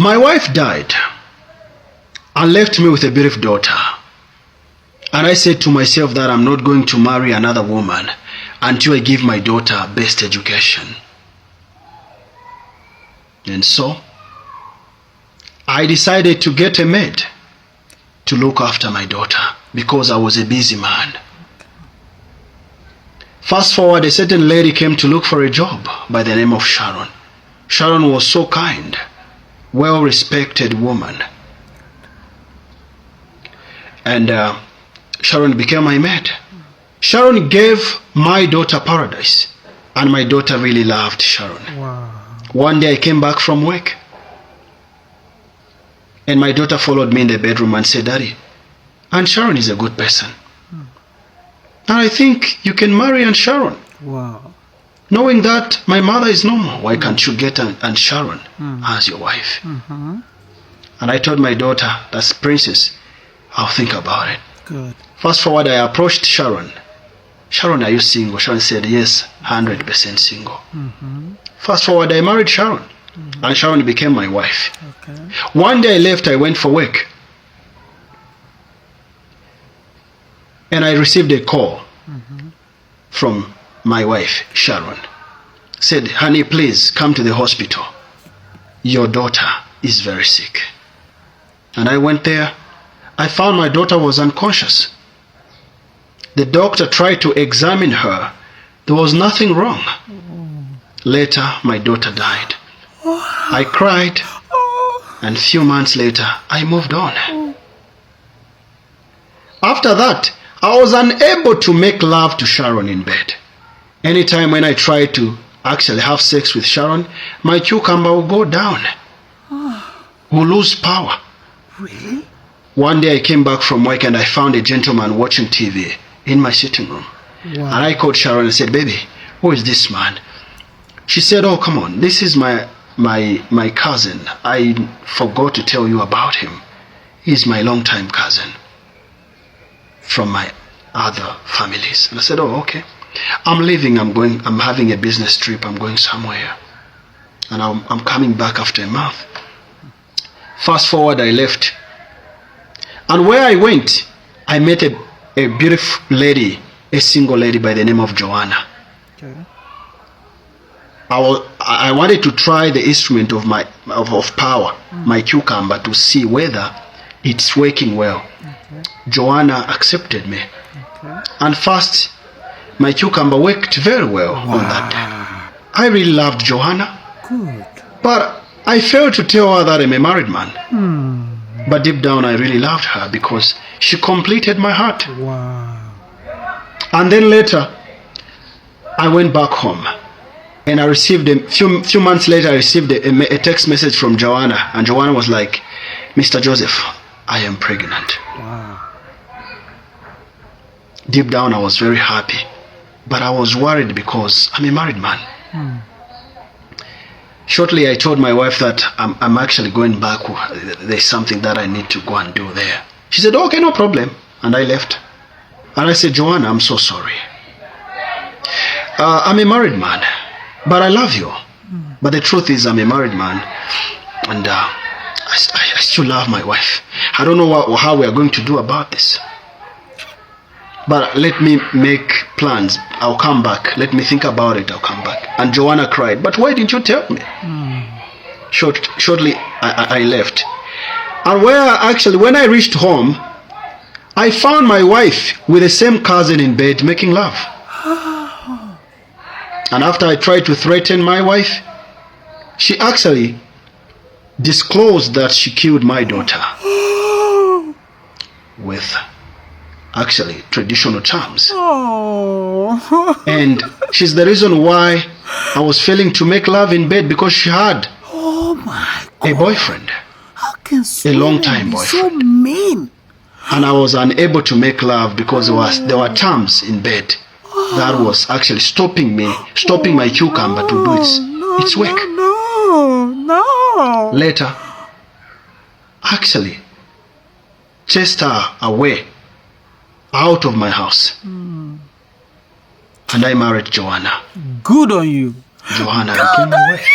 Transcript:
My wife died and left me with a beautiful daughter. And I said to myself that I'm not going to marry another woman until I give my daughter best education. And so, I decided to get a maid to look after my daughter because I was a busy man. Fast forward, a certain lady came to look for a job by the name of Sharon. Sharon was so kind, well-respected woman. And Sharon became my maid. Sharon gave my daughter paradise, and my daughter really loved Sharon. Wow. One day I came back from work, and my daughter followed me in the bedroom and said, "Daddy, Aunt Sharon is a good person. And I think you can marry Aunt Sharon." Wow. Knowing that my mother is no more, why can't you get Aunt Sharon as your wife? And I told my daughter, "That's Princess, I'll think about it." Good. Fast forward, I approached Sharon. "Sharon, are you single?" Sharon said, "Yes, 100% single." Fast forward, I married Sharon, and Sharon became my wife. Okay. One day I left, I went for work, and I received a call from my wife, Sharon. Said, "Honey, please come to the hospital. Your daughter is very sick." And I went there. I found my daughter was unconscious. The doctor tried to examine her. There was nothing wrong. Later, my daughter died. I cried, and a few months later, I moved on. After that, I was unable to make love to Sharon in bed. Anytime when I tried to actually have sex with Sharon, my cucumber will go down, will lose power. Really? One day I came back from work and I found a gentleman watching TV in my sitting room. Wow. And I called Sharon and said, "Baby, who is this man?" She said, "Oh, come on, this is my cousin. I forgot to tell you about him. He's my longtime cousin from my other families." And I said, "Oh, okay. I'm leaving. I'm having a business trip. I'm going somewhere. And I'm coming back after a month." Fast forward, I left. And where I went, I met a beautiful lady, a single lady by the name of Joanna. Okay. I wanted to try the instrument of power, my cucumber, to see whether it's working well. Okay. Joanna accepted me. Okay. And first, my cucumber worked very well on that day. I really loved Joanna, Good. but I failed to tell her that I'm a married man. But deep down, I really loved her because she completed my heart. Wow. And then later, I went back home, and I received a few months later. I received a text message from Joanna, and Joanna was like, "Mr. Joseph, I am pregnant." Wow. Deep down, I was very happy, but I was worried because I'm a married man. Shortly, I told my wife that I'm actually going back. There's something that I need to go and do there. She said, "Okay, no problem." And I left. And I said, "Joanna, I'm so sorry. I'm a married man, but I love you. But the truth is, I'm a married man, and I still love my wife. I don't know how we are going to do about this. But let me make plans. I'll come back. Let me think about it. I'll come back." And Joanna cried, "But why didn't you tell me?" Shortly, I left. And when I reached home, I found my wife with the same cousin in bed making love. And after I tried to threaten my wife, she actually disclosed that she killed my daughter with actually traditional terms. Oh. And she's the reason why I was failing to make love in bed, because she had Oh my God. a boyfriend, How can a long-time someone be so boyfriend. mean? And I was unable to make love because there were terms in bed that was actually stopping my cucumber to do its work. No. Later, actually chased her away out of my house. And I married Joanna. Good on you. Joanna became my wife.